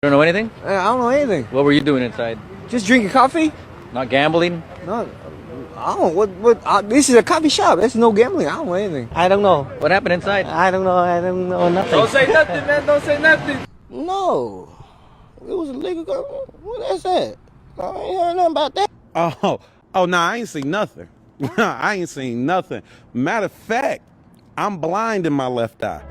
Don't know anything? I don't know anything. What were you doing inside? Just drinking coffee? Not gambling? No, I don't. This is a coffee shop. There's no gambling. I don't know anything. I don't know. What happened inside? I don't know nothing. Don't say nothing, man. Don't say nothing. No. It was a legal government. What is that? I ain't heard nothing about that. Oh, nah, I ain't seen nothing. I ain't seen nothing. Matter of fact, I'm blind in my left eye.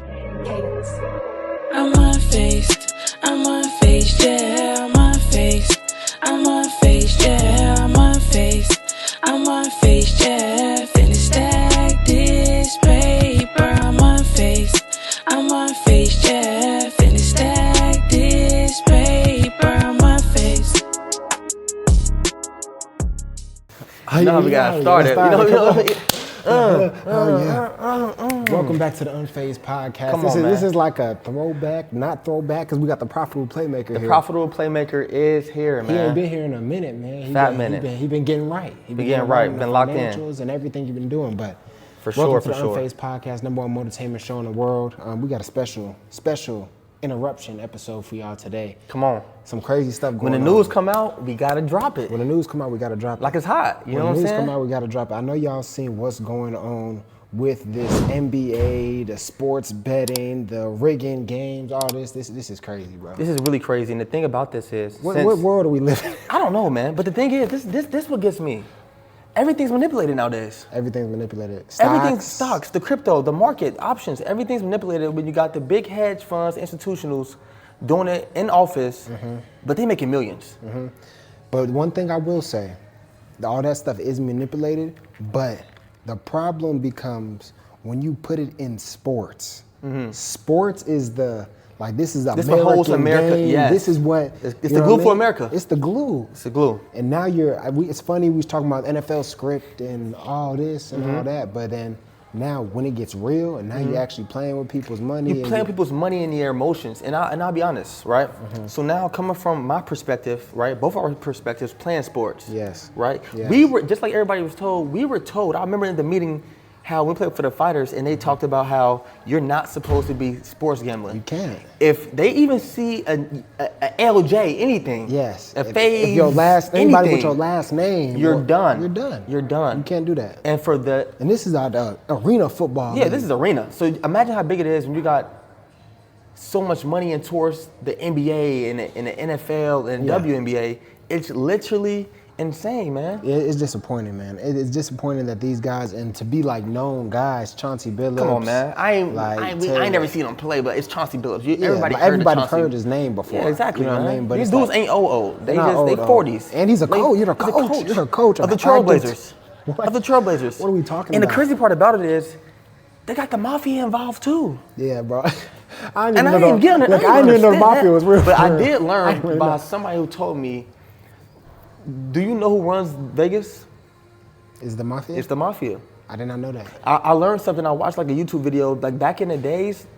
I'm unfazed. I'm unfazed, yeah, I'm unfazed. I'm unfazed, yeah, I'm unfazed. I'm unfazed, yeah, finna stack this paper. I'm unfazed. I'm unfazed, yeah, finna stack this paper. I'm unfazed. Now we got started. Welcome back to the Unphazed podcast. Come on, man. This is like a throwback, not throwback, because we got the profitable playmaker here. The profitable playmaker is here, man. He ain't been here in a minute, man. He been getting right. He been getting right. Been locked in. Financials and everything you've been doing, but For sure. welcome to the Unphazed podcast, #1 entertainment show in the world. We got a special interruption episode for y'all today. Come on. Some crazy stuff going on. When the news come out, we gotta drop it. When the news come out, we gotta drop it. Like it's hot. You know what I'm When the news saying? come out, we gotta drop it. I know y'all seen what's going on with this NBA, the sports betting, the rigging games, all this. This is crazy, bro. This is really crazy. And the thing about this is, What world are we living in? I don't know, man. But the thing is, this what gets me. Everything's manipulated nowadays. Everything's manipulated. Everything's stocks, the crypto, the market, options. Everything's manipulated when you got the big hedge funds, institutionals doing it in office, but they making millions. But one thing I will say, all that stuff is manipulated, but the problem becomes when you put it in sports. Sports is this is This American holds America, game. yes. This is what It's the glue for America. It's the glue. It's the glue. And now it's funny, we was talking about NFL script and all this and all that, but then now when it gets real and now you're actually playing with people's money. You're playing people's money and their emotions. And I'll be honest, right? So now coming from my perspective, right? Both our perspectives, playing sports. Yes. Right? Yes. We were, just like everybody was told, I remember in the meeting how we played for the fighters and they talked about how you're not supposed to be sports gambling. You can't. If they even see a LJ, anything. Yes. A Phaz, anybody with your last name. You're done. You're done. You're done. You can't do that. And And this is our arena football. Yeah, league. this is arena. So imagine how big it is when you got so much money in towards the NBA and the NFL and WNBA. It's literally insane, man. It's disappointing, man. It's disappointing that these guys, and to be like known guys, Chauncey Billups. Come on, man. I ain't never seen him play, but it's Chauncey Billups. Everybody heard his name before. Yeah, exactly. You know what I mean? But these dudes ain't old. They 40s. And he's a coach. You're a coach. You're a coach of the Trailblazers. Of the Trailblazers. What are we talking and about? the crazy part about it is, they got the Mafia involved too. Yeah, bro. I didn't know the Mafia was real. But I did learn by somebody who told me, do you know who runs Vegas? Is the Mafia? It's the Mafia. I did not know that. I learned something. I watched like a YouTube video, like back in the days,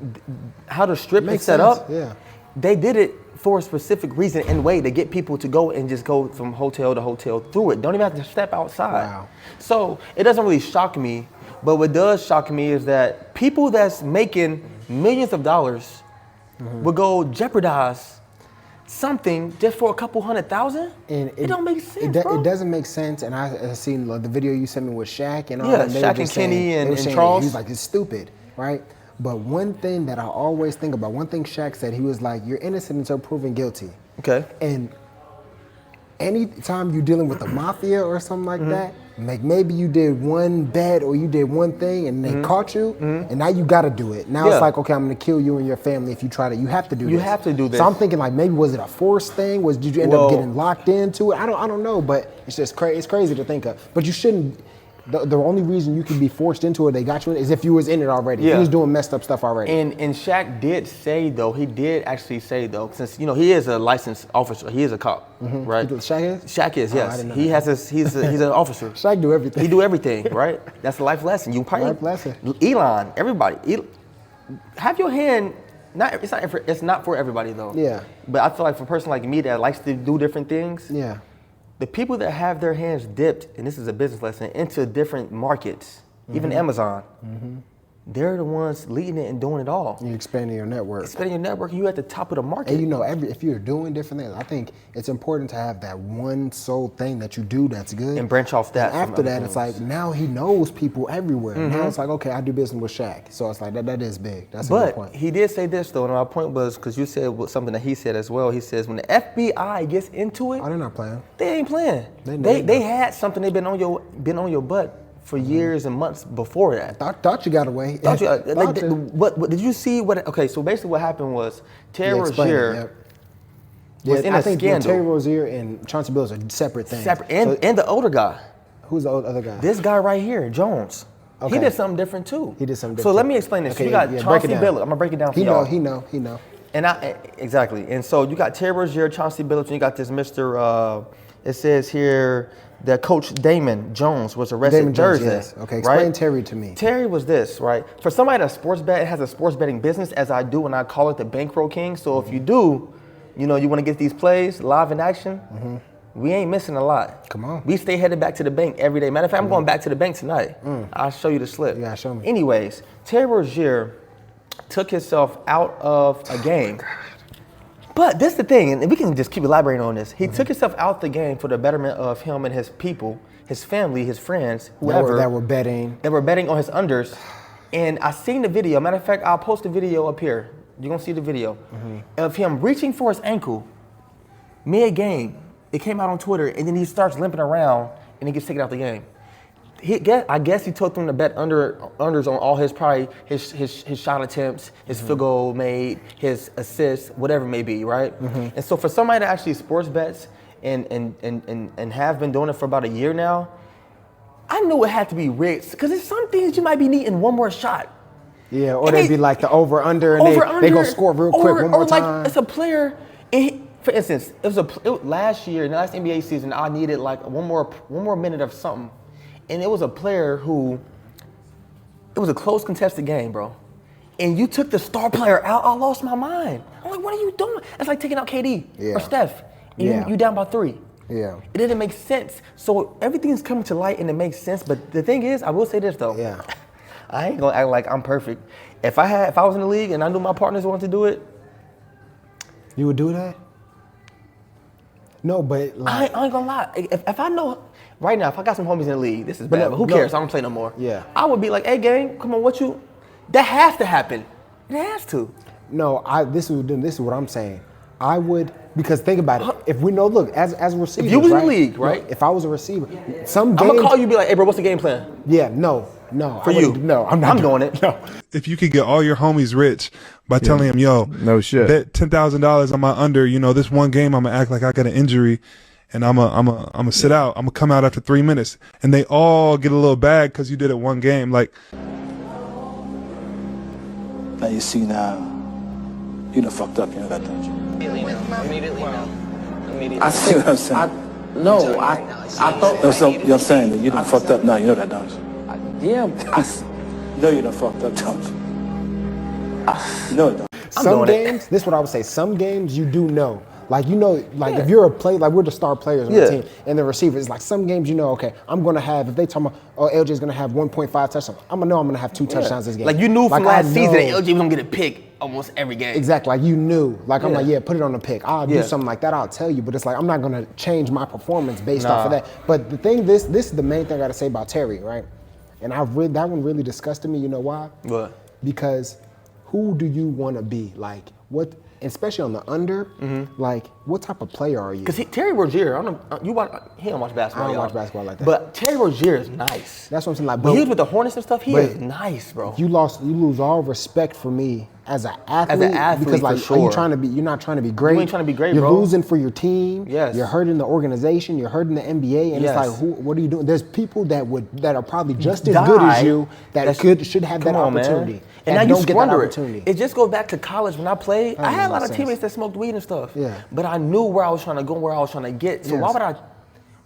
how the strip is set up. Yeah. They did it for a specific reason and way to get people to go and just go from hotel to hotel through it. Don't even have to step outside. Wow. So it doesn't really shock me, but what does shock me is that people that's making millions of dollars would go jeopardize something just for a couple $100,000? And it don't make sense, bro. It doesn't make sense. And I seen the video you sent me with Shaq and all Yeah, that. Shaq and Kenny and Charles. He's like, it's stupid, right? But one thing that I always think about, one thing Shaq said, he was like, you're innocent until proven guilty. Okay. And anytime you're dealing with the mafia or something like that, maybe you did one bet or you did one thing and they caught you, and now you got to do it. Now it's like, okay, I'm going to kill you and your family if you try to. You have to do this. You have to do this. So I'm thinking like, maybe was it a forced thing? Did you end up getting locked into it? I don't know, but it's just crazy. It's crazy to think of. But you shouldn't. The only reason you could be forced into it, they got you in, is if you was in it already. Yeah. If you was doing messed up stuff already. And Shaq did say though, since he is a licensed officer, he is a cop, right? Shaq is? Shaq is, yes. I didn't know he's an officer. Shaq do everything. He do everything, right? That's a life lesson. Life lesson. Elon, everybody. Have your hand. It's not for everybody though. Yeah. But I feel like for a person like me that likes to do different things. Yeah. The people that have their hands dipped, and this is a business lesson, into different markets, even Amazon, they're the ones leading it and doing it all. You're expanding your network. Expanding your network, and you're at the top of the market. And you know, if you're doing different things, I think it's important to have that one sole thing that you do that's good. And branch off that. And after that, it's like now he knows people everywhere. Now it's like, okay, I do business with Shaq. So it's like that is big. That's a good point. But he did say this though, and my point was, because you said something that he said as well. He says when the FBI gets into it, Oh, they're not playing. they ain't playing. They had something. They've been on your butt for years and months before that. Thought you got away. What did you see? Okay, so basically what happened was Terry Rozier was in I a think scandal. Terry Rozier and Chauncey Billups are separate things. And the older guy. Who's the other guy? This guy right here, Jones. Okay. He did something different too. He did something So different. let me explain this. Okay, You got break it Chauncey down. Billups. I'm gonna break it down for y'all. He know. And exactly. And so you got Terry Rozier, Chauncey Billups, and you got this Mr. It says here that Coach Damon Jones was arrested Damon Jones, Thursday. yes. Okay, explain right? Terry to me. Terry was this, right? For somebody that's sports bet, has a sports betting business, as I do, and I call it the bankroll king. So if you do, you know, you want to get these plays live in action, we ain't missing a lot. Come on. We stay headed back to the bank every day. Matter of fact, I'm going back to the bank tonight. I'll show you the slip. You gotta show me. Anyways, Terry Rozier took himself out of a game. But this is the thing, and we can just keep elaborating on this. He took himself out the game for the betterment of him and his people, his family, his friends, whoever. That were betting. That were betting on his unders. And I seen the video. Matter of fact, I'll post the video up here. You're going to see the video of him reaching for his ankle mid-game. It came out on Twitter, and then he starts limping around, and he gets taken out the game. I guess he told them to bet unders on all his probably his shot attempts, his field goal made, his assists, whatever it may be, right? And so for somebody that actually sports bets and have been doing it for about a year now, I knew it had to be rigged because there's some things you might be needing one more shot. Yeah, or they'd be like the over-under, and they go score real quick one more time. Like it's a player, for instance, last year, in the last NBA season, I needed like one more minute of something. And it was a player who, it was a close contested game, bro. And you took the star player out, I lost my mind. I'm like, what are you doing? That's like taking out KD or Steph. And you down by 3. Yeah. It didn't make sense. So everything's coming to light and it makes sense. But the thing is, I will say this though. Yeah. I ain't gonna act like I'm perfect. If I was in the league and I knew my partners wanted to do it. You would do that? No, but like, I ain't gonna lie. If I know, right now, if I got some homies in the league, this is bad, but who cares? I don't play no more. Yeah. I would be like, hey, gang, come on, that has to happen. It has to. No, this is what I'm saying. I would, because think about it. If we know, look, as receivers, if you was in right? the league, right? No, if I was a receiver, some games. I'm gonna call you and be like, hey, bro, what's the game plan? Yeah, no. For you? No, I'm not doing it. No. If you could get all your homies rich by telling them, yo, no shit, bet $10,000 on my under, you know, this one game I'm gonna act like I got an injury and I'm gonna sit out. I'm gonna come out after 3 minutes, and they all get a little bag because you did it one game. Like, now you see now, you done fucked up. You know that, don't you? Immediately. I see what I'm saying. I thought. No, so you're saying that you done fucked up. Now you know that, don't you? Yeah. You know you done fucked up, don't you? No, don't. Some games, this is what I would say. Some games you do know. Like, you know, like if you're a player, like we're the star players on the team, and the receivers, like some games you know, okay, I'm going to have, if they talk about, oh, LJ's going to have 1.5 touchdowns, I'm going to have 2 touchdowns this game. Like you knew from last season that LJ was going to get a pick almost every game. Exactly, like you knew. Like I'm like, put it on the pick. I'll do something like that, I'll tell you, but it's like I'm not going to change my performance based off of that. But the thing, this is the main thing I got to say about Terry, right? And that one really disgusted me, you know why? What? Because who do you want to be? Like, what, especially on the under, like, what type of player are you? Because Terry Rozier, he don't watch basketball. I don't watch basketball like that. But Terry Rozier is nice. That's what I'm saying. Like, when he was with the Hornets and stuff, he is nice, bro. You lose all respect for me as an athlete. Because like, for sure. you're not trying to be great. You ain't trying to be great, you're bro. You're losing for your team. Yes. You're hurting the organization. You're hurting the NBA. And it's like, what are you doing? There's people that are probably just as good as you that should have that opportunity. Man. And now you squander it. It just goes back to college when I played. I had a lot of teammates that smoked weed and stuff. Yeah. But I knew where I was trying to go, where I was trying to get. So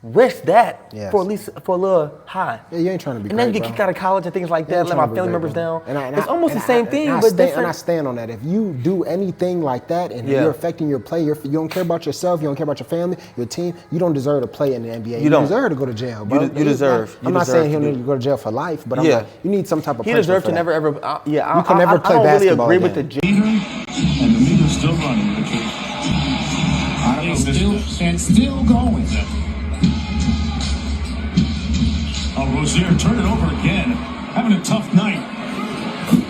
risk that Yes. for at least for a little high. Yeah, you ain't trying to be And then great, you get bro. kicked out of college and things like You ain't that, let my trying to be family great, members bro. down. It's almost the same thing, but And I different. stand on that. If you do anything like that and Yeah. you're affecting your play, you don't care about yourself, you don't care about your family, your team, you don't deserve to play in the NBA. You don't. deserve to go to jail, bro. You deserve. I'm You not deserve saying to he'll do- need to go to jail for life, but I'm Yeah. like, you need some type of He punishment deserved for to that. never ever. You can never play I don't really basketball agree with the again. And the meter's still running, Richard. And still going. Oh, Rozier turned it over again. Having a tough night.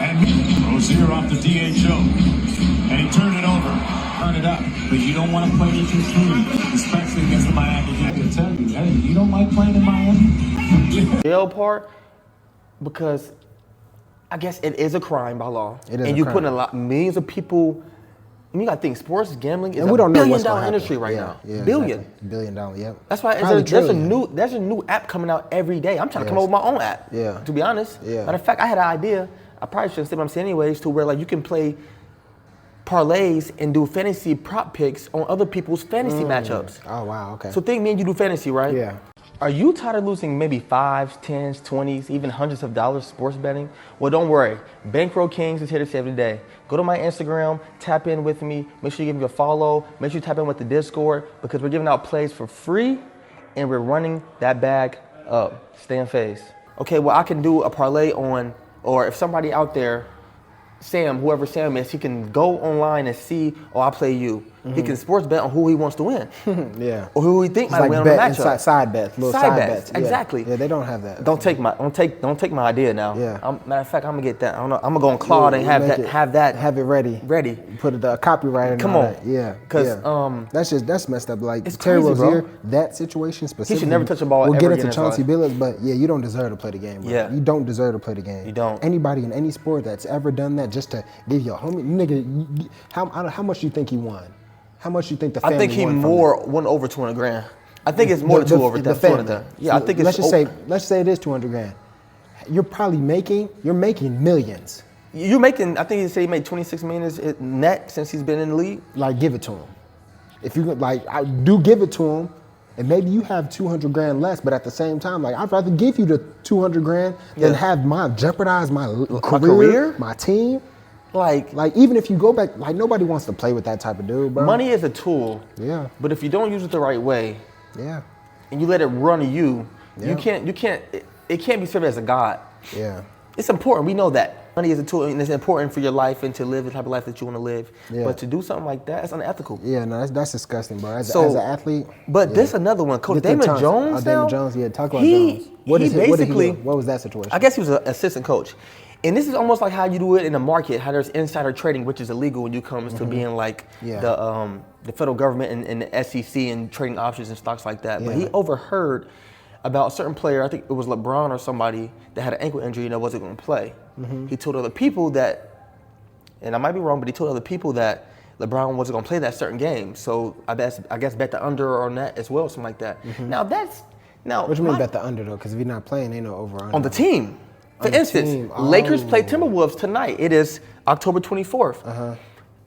And Rozier off the DHO. And he turned it over. Turn it up. But you don't want to play with your team, especially against the Miami Heat. I can tell you, hey, you don't like playing in Miami? jail part, because I guess it is a crime by law. It is and a you crime. put millions of people. And you got to think, sports gambling is And a we don't know what's billion-dollar gonna industry happen. right Yeah, now. yeah, Billion. Exactly. $1 billion, yep. That's why Probably there's a trillion. new app coming out every day. I'm trying to come Yes. up with my own app. Yeah. To be honest. Yeah. Matter of fact, I had an idea. I probably shouldn't say what I'm saying anyways, to where like you can play parlays and do fantasy prop picks on other people's fantasy matchups. Oh, wow, okay. So think me and you do fantasy, right? Yeah. Are you tired of losing maybe 5s, 10s, 20s, even hundreds of dollars sports betting? Well, don't worry. Bankroll Kings is here to save the day. Go to my Instagram, tap in with me. Make sure you give me a follow. Make sure you tap in with the Discord because we're giving out plays for free and we're running that bag up. Stay in phase. Okay, well, I can do a parlay on, or if somebody out there, Sam, whoever Sam is, he can go online and see, oh, I'll play you. He can sports bet on who he wants to win. Yeah. Or who he think It's might like win on the bet matchup. side bets, little Side side bets, bets. Yeah. exactly. Yeah, they don't have that. Don't take my idea now. Yeah. Matter of fact, I'm gonna get that. I don't know. I'm gonna go on Claude and have it ready. Ready. Put the copyright and Come all on. that. Yeah. 'Cause, yeah. That's messed up. Like it's Terry crazy, bro. Rozier, that situation specifically. never touch a ball We'll ever get again into in his Chauncey life. Billups, but yeah, you don't deserve to play the game, bro. Yeah. You don't deserve to play the game. You don't. Anybody in any sport that's ever done that just to give your homie, nigga, how much do you think he won? How much do you think the family I think he won from won over 200 grand. I think it's more than two over the 200 family. Yeah, I think it's. Let's say it is 200 grand. You're making millions. You're making. I think he said he made 26 million net since he's been in the league. Like, give it to him. If you I do give it to him, and maybe you have 200 grand less, but at the same time, like, I'd rather give you the 200 grand than have jeopardize my career, my team. Like even if you go back, like, nobody wants to play with that type of dude, bro. Money is a tool. Yeah. But if you don't use it the right way, Yeah. and you let it run to you, Yeah. you can't. It can't be served as a god. Yeah. It's important. We know that money is a tool, and it's important for your life and to live the type of life that you want to live. Yeah. But to do something like that, it's unethical. Yeah, no, that's disgusting, bro. As So- an athlete. But yeah. there's another one, Coach Get the Damon Chauncey. Jones. Damon now, Jones, yeah. Talk about Jones. What did he basically? do? What was that situation? I guess he was an assistant coach. And this is almost like how you do it in the market, how there's insider trading, which is illegal when you come to being like Yeah. the federal government and the SEC and trading options and stocks like that. But Yeah. he overheard about a certain player, I think it was LeBron or somebody, that had an ankle injury and that wasn't going to play. He told other people that, and I might be wrong, but he told other people that LeBron wasn't going to play that certain game. So I guess bet the under on that as well, something like that. Now What do you mean bet the under though? Because if you're not playing, ain't no over under. on the team. For On the instance, team. Lakers Oh. play Timberwolves tonight. It is October 24th.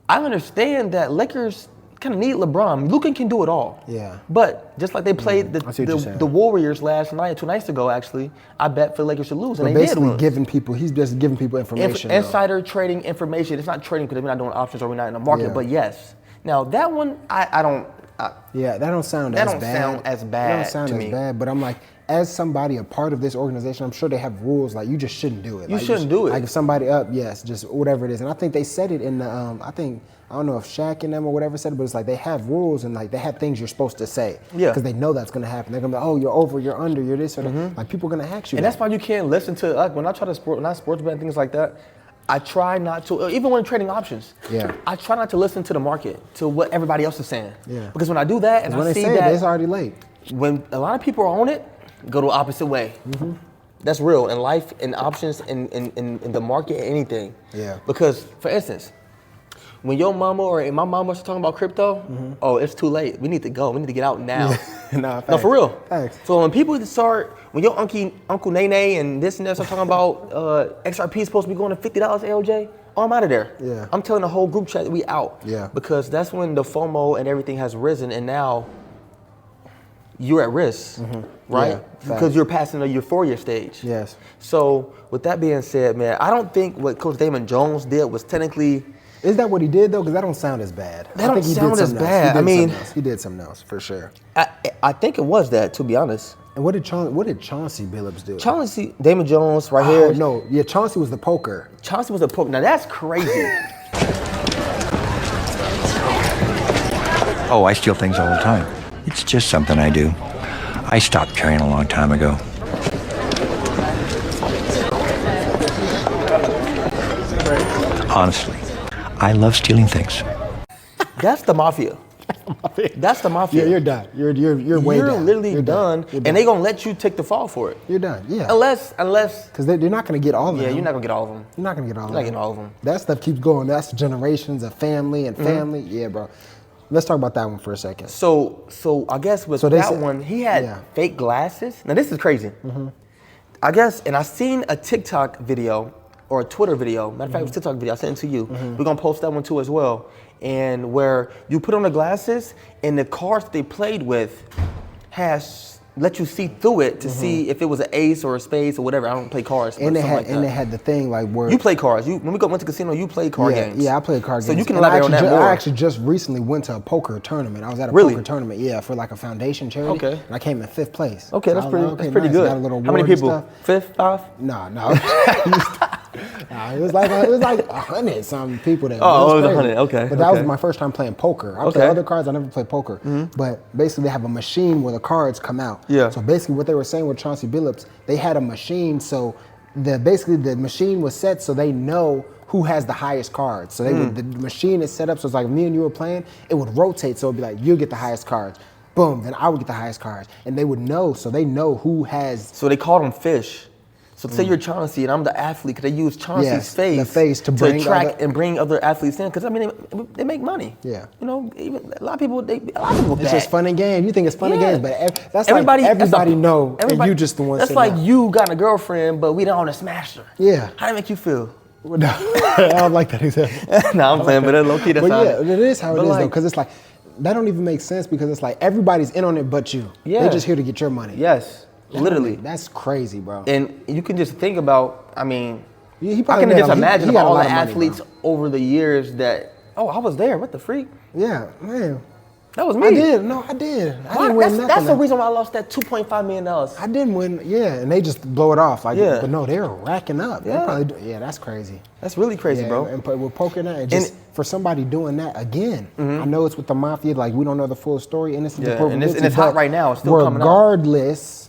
I understand that Lakers kind of need LeBron. Luka can do it all. Yeah. But just like they played I see what you're saying. the Warriors last night, 2 nights ago actually, I bet for the Lakers to lose, and But they did basically lose. he's just giving people information. though. Insider trading information. It's not trading because we're not doing options or we're not in the market, Yeah. but yes. Now that one, I don't. Yeah, that don't sound That as don't bad. sound as That bad don't sound to as me. bad, but I'm like, as somebody a part of this organization, I'm sure they have rules. Like, you just shouldn't do it. You Like, shouldn't do it. Like, if somebody up, yes, just whatever it is. And I think they said it in the, I don't know if Shaq and them or whatever said it, but it's like they have rules and like they have things you're supposed to say. Yeah. Because they know that's gonna happen. They're gonna be like, oh, you're over, you're under, you're this or that. Like, people are gonna ask you. And that. that's why you can't listen to, like, when I sports bet and things like that, I try not to, even when trading options, Yeah. I try not to listen to the market, to what everybody else is saying. Yeah. Because when I do that and when I they see say it, that, it's already late. when a lot of people are on it, go the opposite way. That's real in life, in options, in the market, anything. Yeah. Because, for instance, when your mama or my mama starts talking about crypto, oh, it's too late. We need to go. We need to get out now. Nah, No, for real. Thanks. So when people start, when your Uncle Nene and this and that start talking about XRP is supposed to be going to $50 LJ, oh, I'm out of there. Yeah. I'm telling the whole group chat that we out. Yeah. Because that's when the FOMO and everything has risen, and now you're at risk, right? Yeah, Because you're passing the euphoria stage. Yes. So with that being said, man, I don't think what Coach Damon Jones did was technically. Is that what he did though? Because that don't sound as bad. That don't think he sound did as something bad. Else. I mean, he did something else for sure. I think it was that, to be honest. And what did Chauncey Billups do? Chauncey, Damon Jones, right Oh, here. no, yeah, Chauncey was the poker. Chauncey was a poker. Now that's crazy. Oh, I steal things all the time. It's just something I do. I stopped carrying a long time ago. Honestly, I love stealing things. That's the mafia. That's the mafia. Yeah, you're done. You're way You're down. literally You're done, You're and they gonna let you take the fall for it. You're done. Yeah. Unless, because they're not gonna get all of them. yeah, you're not gonna get all of them. You're not gonna get all You're not of getting them. all of them. That stuff keeps going. That's generations of family and family. Yeah, bro. Let's talk about that one for a second. So I guess with So they that said- one, he had yeah. fake glasses. Now this is crazy. I guess, and I seen a TikTok video or a Twitter video. Matter of fact, it was a TikTok video. I sent it to you. We're gonna post that one too as well. And where you put on the glasses and the cards they played with has let you see through it to see if it was an ace or a spades or whatever. I don't play cards. And but they something had like that. they had the thing like where You play cards. When we went to casino, you played card games. Yeah, I played card games. So you can And elaborate on that more. I actually just recently went to a poker tournament. I was at a Really? poker tournament, yeah, for like a foundation charity. Okay. And I came in 5th place. Okay, So that's I was pretty. like, That's okay, pretty nice. good. Got a little How many award and people? stuff. 5, 5? No. Nah, it was like 100 some people there. Oh, it was crazy. 100, okay, But that okay. was my first time playing poker. I play Okay. other cards, I never play poker. But basically they have a machine where the cards come out. Yeah. So basically what they were saying with Chauncey Billups, they had a machine so the machine was set so they know who has the highest cards. So the machine is set up so it's like me and you were playing, it would rotate so it'd be like you get the highest cards. Boom, then I would get the highest cards. And they would know, so they know who has. So they called them fish. So say you're Chauncey and I'm the athlete, because they use Chauncey's Yes, face, the face to bring attract other- and bring other athletes in. Because I mean, they make money. Yeah. You know, even a lot of people. It's bet. just fun and games. You think it's fun and Yeah. games, but that's Everybody, like everybody that's a- know, everybody- and you just the one. That's sitting like out. you got a girlfriend, but we don't want to smash her. Yeah. How do it make you feel? No, I don't like that example. No, I'm playing, but low key that's But how yeah, it is how it but is though, like- because it's like that don't even make sense because it's like everybody's in on it but you. Yeah. They're just here to get your money. Yes, literally. That's crazy, bro. And you can just think about. I mean, Yeah, he I probably can made just a- he imagine got a all lot the of money, athletes bro. over the years that. Oh, I was there. What the freak? Yeah, man. That was me. I did. No, I did. I Why? didn't win nothing. That's the reason why I lost that $2.5 million. I didn't win. Yeah, and they just blow it off. Like, Yeah. but no, they were racking up. They Yeah. probably yeah, that's crazy. That's really crazy, Yeah, bro. And with poker now, and just for somebody doing that again, I know it's with the mafia. Like we don't know the full story, innocent Yeah, until proven and it's guilty, hot but right now. It's still coming out. Regardless,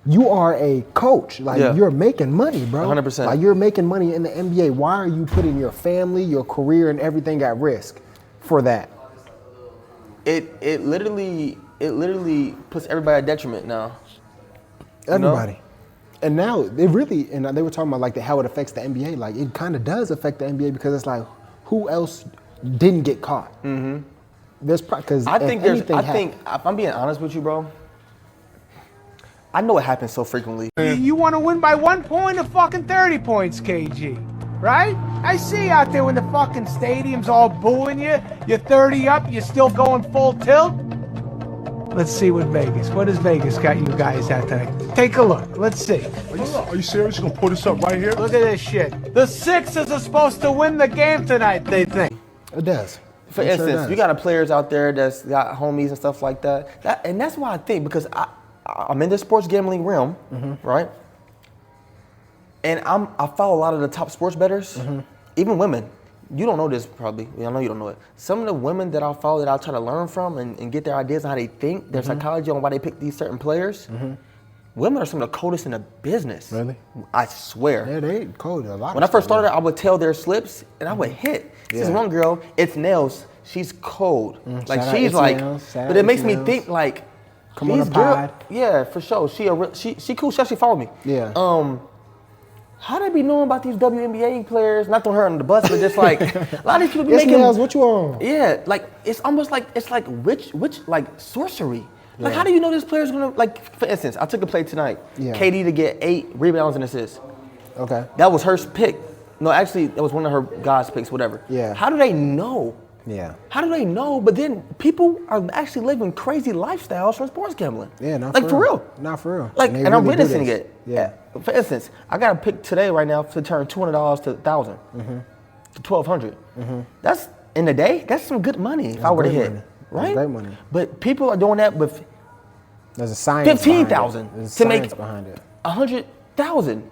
you are a coach. Like Yeah. you're making money, bro. 100%. Like you're making money in the NBA. Why are you putting your family, your career, and everything at risk for that? It literally puts everybody at detriment now. Everybody. And now they really, and they were talking about like how it affects the NBA. Like it kind of does affect the NBA because it's like, who else didn't get caught? Mm-hmm. There's because I think if I'm being honest with you, bro, I know it happens so frequently. You want to win by 1 point or fucking 30 points, KG, right? I see you out there when the fucking stadium's all booing you. You're 30 up, you're still going full tilt. Let's see what has Vegas got you guys at tonight? Take a look. Let's see. Are you serious? You gonna put us up right here? Look at this shit. The Sixers are supposed to win the game tonight, they think. It does. For It sure instance, does. you got players out there that's got homies and stuff like that. And that's why I think, because I'm in the sports gambling realm, right? And I follow a lot of the top sports bettors, even women. You don't know this probably. I know you don't know it. Some of the women that I follow that I try to learn from and get their ideas on how they think, their psychology on why they pick these certain players, women are some of the coldest in the business. Really? I swear. Yeah, they code a lot. When I first started, I would tell their slips and I would hit. This Yeah. one girl, it's nails. She's cold. Like shout out she's It's like, Nails, shout but out it makes It's me Nails. think like, Come on these the girl- pod. Yeah, for sure. She cool. She actually followed me. Yeah. How they be knowing about these WNBA players? Not throwing her under the bus, but just like a lot of these people be Yes, making. Nails, what you on? Yeah, like it's almost like witch like sorcery. Like how do you know this player's gonna like? For instance, I took a play tonight. Yeah. KD to get 8 rebounds and assists. Okay. That was her pick. No, actually, that was one of her guys' picks. Whatever. Yeah. How do they know Yeah. How do they know? But then people are actually living crazy lifestyles from sports gambling. Yeah, not like for real. Not for real. Like, and I'm really do witnessing this. it. Yeah. For instance, I got a pick today right now to turn $200 to $1,000 to $1,200. That's in the day. That's some good money if I were to hit, money. right? That's great money. But people are doing that with There's a science. $15,000 to make behind it. $100,000,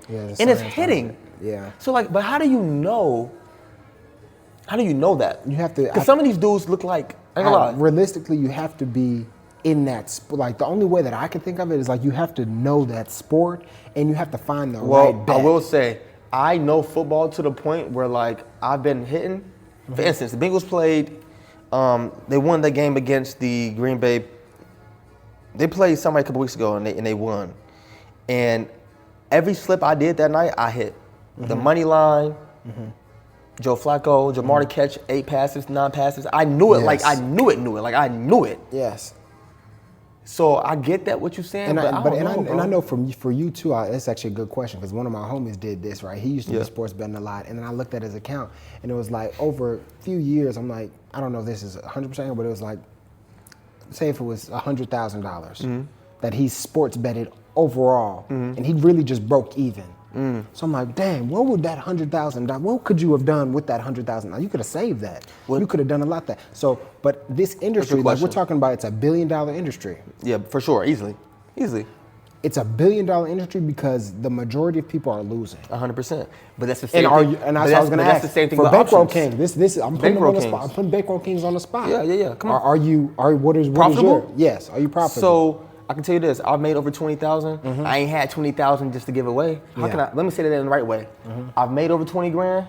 Yeah, there's and it's science hitting. behind it. Yeah. So like, but how do you know? How do you know that? You have to. Because some of these dudes look like. I ain't gonna lie. Realistically, you have to be in that sport. Like the only way that I can think of it is like you have to know that sport and you have to find the right bet. I will say, I know football to the point where like I've been hitting. For instance, the Bengals played. They won the game against the Green Bay. They played somebody a couple weeks ago and they won. And every slip I did that night, I hit. The money line. Joe Flacco, Jamar to catch 8 passes, 9 passes. I knew it, like I knew it. Yes. So I get that what you're saying, and I know for you too. It's actually a good question because one of my homies did this, right? He used to do sports betting a lot, and then I looked at his account, and it was like over a few years. I'm like, I don't know if this is 100%, but it was like, say if it was $100,000 that he sports betted overall, and he really just broke even. So I'm like, damn, what would that $100,000? What could you have done with that $100,000? You could have saved that. You could have done a lot of that. So, but this industry, like we're talking about, it's $1 billion industry. Yeah, for sure, easily. It's $1 billion industry because the majority of people are losing. 100%. But that's the same thing. And that's what I was going to ask. That's the same thing for with Bankroll options. King. I'm putting them on the spot. I'm putting Bankroll Kings on the spot. Yeah. Come on. What is profitable? Yes. Are you profitable? So I can tell you this: I've made over 20,000. I ain't had 20,000 just to give away. How can I? Let me say that in the right way. I've made over 20 grand.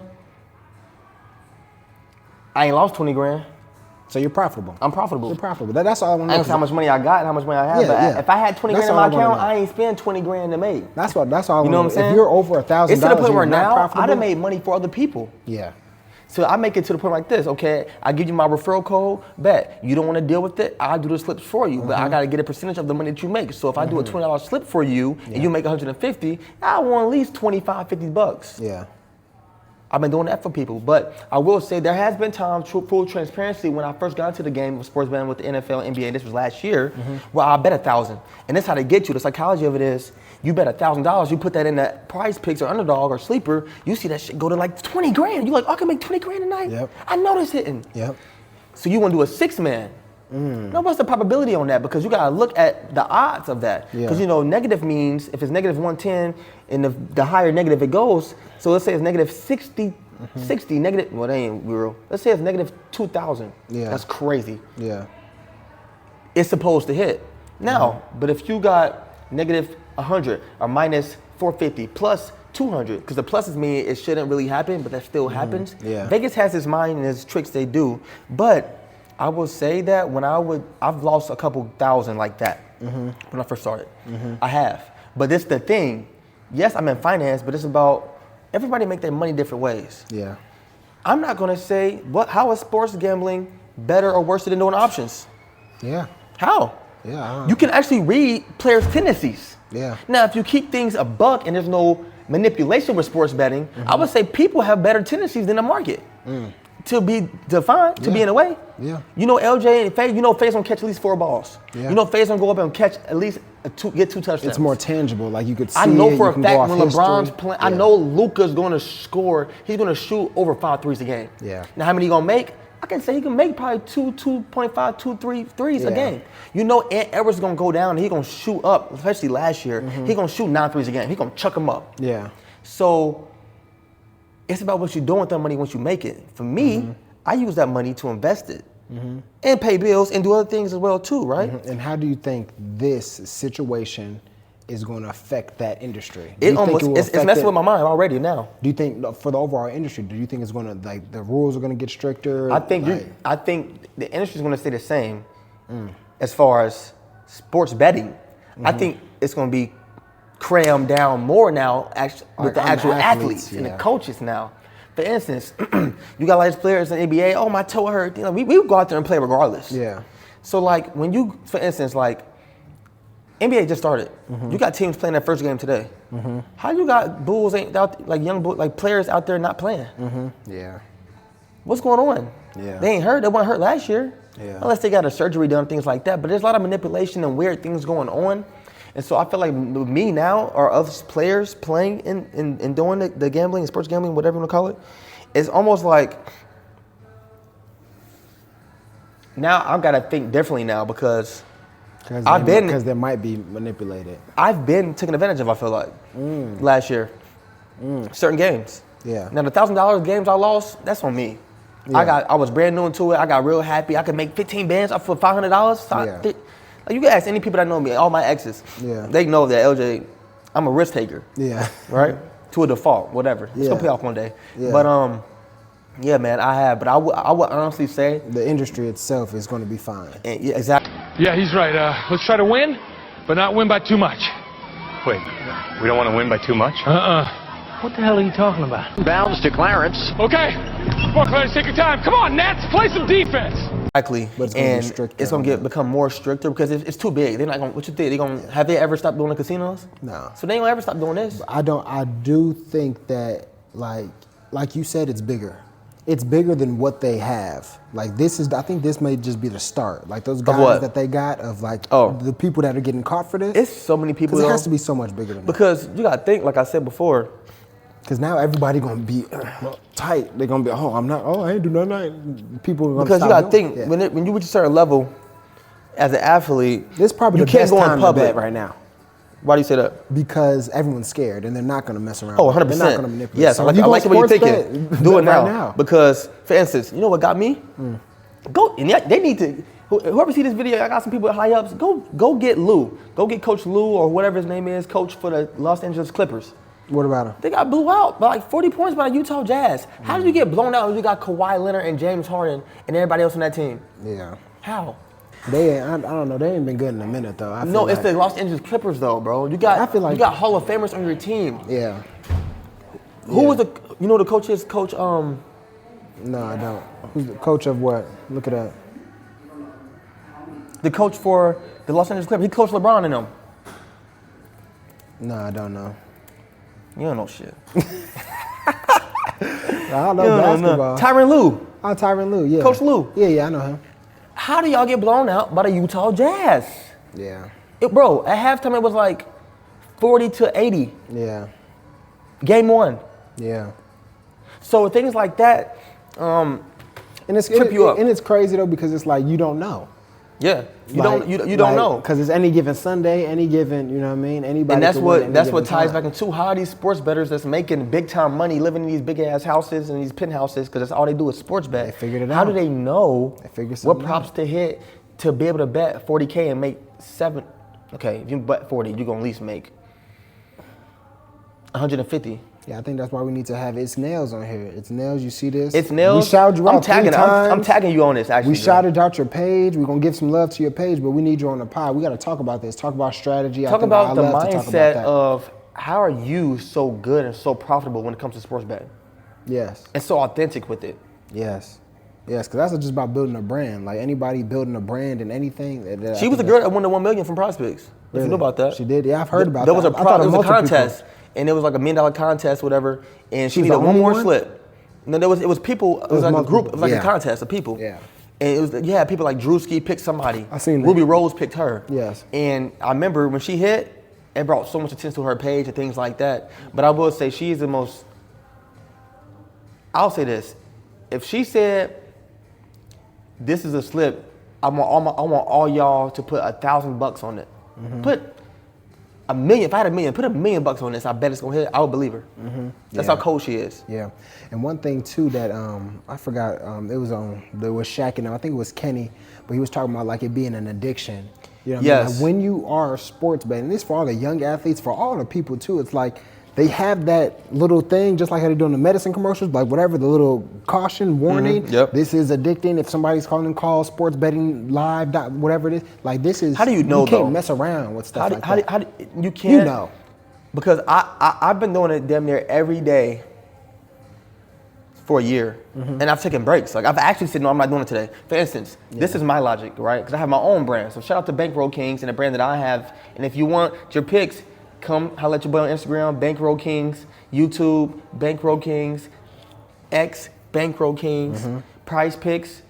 I ain't lost 20 grand. So you're profitable. I'm profitable. You're profitable. That's all I want to know. I don't know how much money I got and how much money I have. But if I had 20 grand in my account, I ain't spend 20 grand to make. That's all I want to know. You know what I'm saying? If you're over $1,000, it's to the point where you're not now profitable. I done made money for other people. Yeah. So I make it to the point like this, okay? I give you my referral code, bet. You don't want to deal with it, I'll do the slips for you, but I got to get a percentage of the money that you make. So if I do a $20 slip for you and you make $150, I want at least $25, $50. Yeah. I've been doing that for people, but I will say there has been times, full transparency, when I first got into the game of sports betting with the NFL, NBA, this was last year, where I bet 1,000. And that's how they get you. The psychology of it is, you bet $1,000, you put that in the Prize Picks or Underdog or Sleeper, you see that shit go to like 20 grand. You're like, I can make 20 grand tonight? Yep. I know this hitting. Yep. So you want to do a 6-man. Now what's the probability on that? Because you gotta look at the odds of that. Because you know, negative means, if it's negative 110 and the higher negative it goes, so let's say it's negative 60, negative, well, that ain't real. Let's say it's negative 2,000. Yeah. That's crazy. Yeah. It's supposed to hit. Now, but if you got negative 100 or minus 450 plus 200, because the pluses mean it shouldn't really happen, but that still happens. Yeah. Vegas has its mind and its tricks they do. But I will say that I've lost a couple thousand like that when I first started. I have. But this the thing. Yes, I'm in finance, but it's about everybody make their money different ways. Yeah. I'm not gonna say how is sports gambling better or worse than doing options? Yeah. How? Yeah. You can actually read players' tendencies. Yeah. Now, if you keep things a buck and there's no manipulation with sports betting, I would say people have better tendencies than the market. To be defined, to be in a way. Yeah. You know LJ and Phaz, you know Phaz gonna catch at least 4 balls. Yeah. You know Phaz gonna go up and catch at least get 2 touchdowns. It's more tangible, like you could see. I know for you a can fact go off when LeBron's history. playing, I know Luka's gonna score, he's gonna shoot over 5 threes a game. Yeah. Now how many he gonna make? I can say he can make probably 2.5, 2, 3 threes a game. You know Ant Edwards gonna go down and he gonna shoot up, especially last year, he gonna shoot 9 threes a game. He gonna chuck them up. Yeah. So it's about what you're doing with that money once you make it. For me, I use that money to invest it and pay bills and do other things as well too, right? And how do you think this situation is going to affect that industry? It's messing with my mind already now. Do you think for the overall industry, do you think it's going to, like, the rules are going to get stricter? I think the industry is going to stay the same as far as sports betting. I think it's going to be crammed down more now with the actual athletes and the coaches now. For instance, you got like players in the NBA, oh, my toe hurt. You know, we go out there and play regardless. Yeah. So like when you, for instance, like NBA just started. You got teams playing their first game today. How you got Bulls ain't out, like young Bulls, like players out there not playing? Yeah. What's going on? Yeah. They ain't hurt. They weren't hurt last year. Yeah. Unless they got a surgery done, things like that. But there's a lot of manipulation and weird things going on. And so I feel like me now, or us players playing and doing the gambling, sports gambling, whatever you want to call it, it's almost like now I've got to think differently now because because they might be manipulated. I've been taken advantage of, I feel like, last year. Certain games. Yeah. Now the $1,000 games I lost, that's on me. Yeah. I was brand new into it. I got real happy. I could make 15 bands for $500. Yeah. Like you can ask any people that know me, all my exes. Yeah. They know that LJ, I'm a risk taker. Yeah. Right? To a default, whatever. It's gonna pay off one day. Yeah. But yeah, man, I have. But I would honestly say the industry itself is going to be fine. Yeah, exactly. Yeah, he's right. Let's try to win, but not win by too much. Wait, we don't want to win by too much? What the hell are you talking about? Bounds to Clarence. Okay. Come on, Clarence, take your time. Come on, Nats, play some defense. Exactly. But it's gonna be stricter. It's gonna become more stricter because it's too big. They're not gonna. What you think? Have they ever stopped doing the casinos? No. So they ain't gonna ever stop doing this. I do think that like you said, it's bigger. It's bigger than what they have. Like I think this may just be the start. Like those guys that they got the people that are getting caught for this. It's so many people. It has to be so much bigger than that. Because you gotta think, like I said before. Because now everybody gonna be tight. They're gonna be, I ain't do nothing. People are gonna Because you stop gotta think, when you reach a certain level, as an athlete, this is probably you the can't best go in time to public bet right now. Why do you say that? Because everyone's scared and they're not gonna mess around. Oh, 100%. They're not gonna manipulate. Yes, So I like the way you're thinking. Do it now. Right now. Because, for instance, you know what got me? Go, and they need to. Whoever see this video, I got some people high ups. Go get Lou. Go get Coach Lou or whatever his name is, coach for the Los Angeles Clippers. What about him? They got blew out by like 40 points by the Utah Jazz. How did you get blown out when you got Kawhi Leonard and James Harden and everybody else on that team? Yeah. How? I don't know. They ain't been good in a minute though. No, it's the Los Angeles Clippers though, bro. You got you got Hall of Famers on your team. Yeah. Who was the? You know the coach is Coach. No, I don't. Who's the coach of what? Look it up. The coach for the Los Angeles Clippers. He coached LeBron and them. No, I don't know. You don't know shit. I don't know basketball. Tyronn Lue. Oh, Tyronn Lue, yeah. Coach Lue. Yeah, I know him. How do y'all get blown out by the Utah Jazz? Yeah. Bro, at halftime it was like 40-80. Yeah. Game 1. Yeah. So things like that, and it's trip you up. And it's crazy though because it's like you don't know. Yeah, you don't know because it's any given Sunday, any given, you know what I mean. Anybody. And that's what ties time. back into how are these sports bettors that's making big time money, living in these big ass houses and these penthouses because that's all they do is sports bet. They figured it out. How do they know what props to hit to be able to bet 40K and make 7? Okay, if you bet 40, you're gonna at least make 150. Yeah, I think that's why we need to have It's Nails on here. It's Nails, you see this? It's Nails. We shouted you out 3 times. I'm tagging you on this, actually. We shouted out your page. We're going to give some love to your page, but we need you on the pod. We got to talk about this. Talk about strategy. Talk about the mindset of how are you so good and so profitable when it comes to sports betting? Yes. And so authentic with it. Yes. Yes, because that's just about building a brand. Like anybody building a brand in anything. She was the girl that won the $1 million from Prospects. Really? If you know about that. She did. Yeah, I've heard about there that. There was a contest. And it was like $1 million contest, whatever. And she needed one more slip. No, it was people. It was like multiple, a group. It was like a contest of people. Yeah. And it was people like Drewski picked somebody. I seen that. Ruby Rose picked her. Yes. And I remember when she hit, it brought so much attention to her page and things like that. But I will say she is the most. I'll say this: if she said, "This is a slip," I want all y'all to put $1,000 on it. Mm-hmm. Put $1 million. If I had $1 million, put $1 million on this. I bet it's gonna hit. I would believe her. Mm-hmm. That's how cold she is. Yeah, and one thing too that I forgot. It was on. There was Shaq and I think it was Kenny, but he was talking about like it being an addiction. You know what I mean? Like when you are sports betting, this for all the young athletes, for all the people too. It's like they have that little thing, just like how they do in the medicine commercials, like whatever, the little caution, warning. Mm-hmm. Yep. This is addicting. If somebody's calling sports betting live, whatever it is, like this is. How do you know you can't though? mess around with stuff like that. How do you can't? You know. Because I've been doing it damn near every day for a year, and I've taken breaks. Like I've actually said, no, I'm not doing it today. For instance, this is my logic, right? Because I have my own brand. So shout out to Bankroll Kings and the brand that I have. And if you want your picks, come holla at your boy on Instagram, Bankroll Kings, YouTube, Bankroll Kings, X, Bankroll Kings. Prize Picks.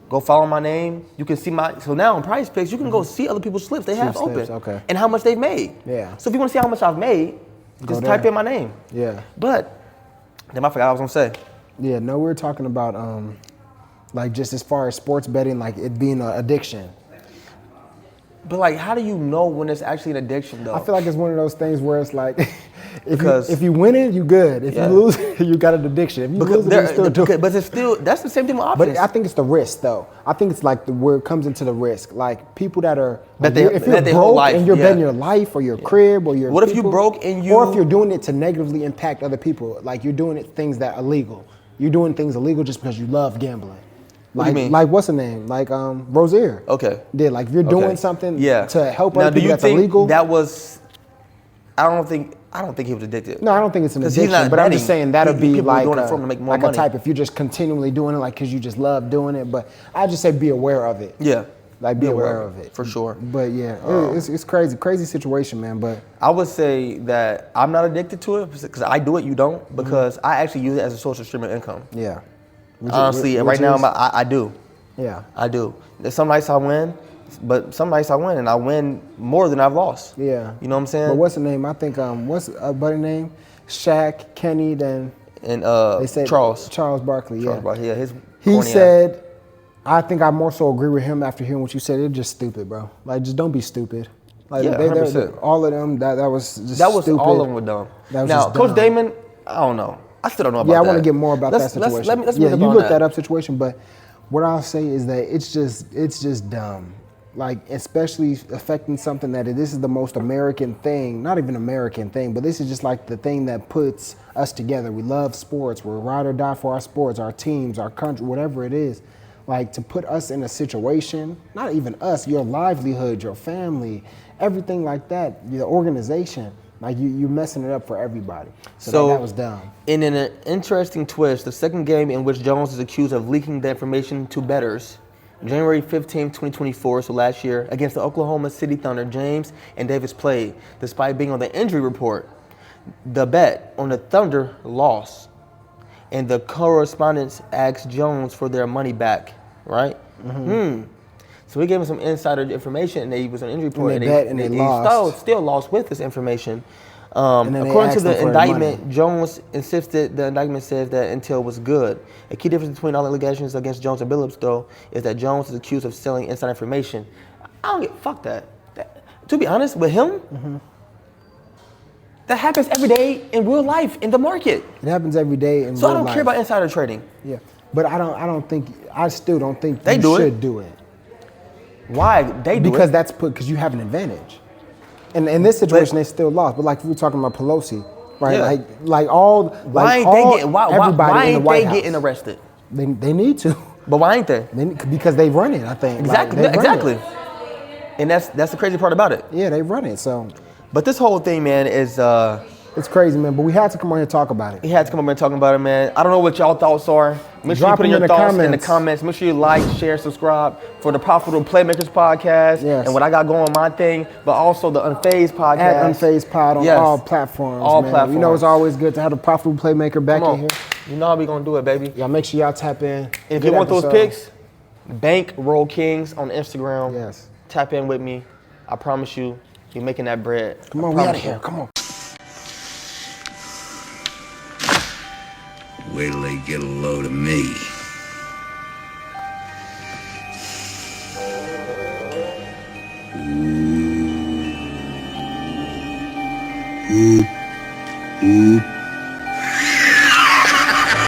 Go follow my name. You can see so now on Prize Picks, you can go see other people's slips they have open. Okay. And how much they've made. Yeah. So if you want to see how much I've made, just type in my name. Yeah. But, then I forgot what I was going to say. Yeah, no, we were talking about, like, just as far as sports betting, like, it being an addiction. But, like, how do you know when it's actually an addiction, though? I feel like it's one of those things where it's like, if you win it, you good. If you lose, you got an addiction. If you lose it, you still do it. But it's still, that's the same thing with options. But I think it's the risk, though. I think it's like where it comes into the risk. Like people that are, Bet like, they- if you're bet their whole broke life, and you're yeah. betting your life or your crib or your What if you people, broke and you- or if you're doing it to negatively impact other people, like you're doing things that are illegal. You're doing things illegal just because you love gambling. What do you mean? Like what's the name? Like Rozier. Okay. Yeah, like if you're doing something Yeah. to help Now, other do people you that's think illegal. that was, I don't think he was addicted. No, I don't think it's an 'Cause he's addiction, not but I'm just betting. saying that'll be People like doing it for him to make more like money. a type if you're just continually doing it like because you just love doing it. But I just say be aware of it. Yeah. Like be aware of it. For sure. But yeah, it's crazy situation, man. But I would say that I'm not addicted to it because I do it, you don't, because I actually use it as a source of streaming income. yeah, Honestly, right now I do. Yeah. I do. There's some nights I win, but some nights I win and I win more than I've lost. Yeah. You know what I'm saying? But what's the name? I think what's a buddy name? Shaq, Kenny, then and they said Charles Barkley. Charles Barkley, yeah, his He corny ass. said, I think I more so agree with him after hearing what you said. It's just stupid, bro. Like, just don't be stupid. Like, Yeah, 100%. all of them, that was just That was stupid. all of them were dumb. That was Now, just Coach dumb. Damon, I don't know. I still don't know about that. Yeah, I want to get more about that situation. Let's yeah, move you on look that up situation, but what I'll say is that it's just dumb. Like, especially affecting something that this is the most American thing, not even American thing, but this is just like the thing that puts us together. We love sports. We're ride or die for our sports, our teams, our country, whatever it is. Like, to put us in a situation, not even us, your livelihood, your family, everything like that, the organization, like you're messing it up for everybody. So that was dumb. In an interesting twist, the second game in which Jones is accused of leaking the information to bettors, January 15, 2024, so last year, against the Oklahoma City Thunder, James and Davis played. Despite being on the injury report, the bet on the Thunder lost. And the correspondents asked Jones for their money back, right? So he gave him some insider information, and he was on the injury report, And they bet and they lost. Still lost with this information. And then they According to asked them the for their indictment, money. Jones insisted the indictment says that intel was good. A key difference between all allegations against Jones and Billups, though, is that Jones is accused of selling inside information. I don't get fuck that. To be honest, with him, that happens every day in real life in the market. It happens every day in So I real don't life. care about insider trading. Yeah, but I still don't think They you do it. should do it. Why they do Because it? that's because you have an advantage. And in this situation, they still lost. But like we were talking about Pelosi, right? Yeah. Like all, Why ain't all, they getting? Why everybody in the ain't White they House. getting arrested? They need to. But why ain't they? Because they run it, I think. Exactly. Like, they run Exactly. it. And that's the crazy part about it. Yeah, they run it. So But this whole thing, man, is it's crazy, man. But we had to come on here and talk about it. he had to come up and talk about it, man. I don't know what y'all thoughts are. Make sure you Drop put in them your in the thoughts in the comments. comments. Make sure you like, share, subscribe for the Profitable Playmakers podcast Yes. and what I got going on my thing, but also the Unphazed podcast. At Unphazed Pod on Yes. all platforms. All man. platforms. You know it's always good to have a profitable playmaker back Come in on. here. You know how we gonna do it, baby. Y'all make sure y'all tap in. And if Good you want those episode. picks, Bankroll Kings on Instagram. Yes. Tap in with me. I promise you, you're making that bread. Come I on, we out promise of here. you. Come on. Wait till they get a load of me.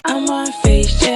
I'm Unphazed, yeah.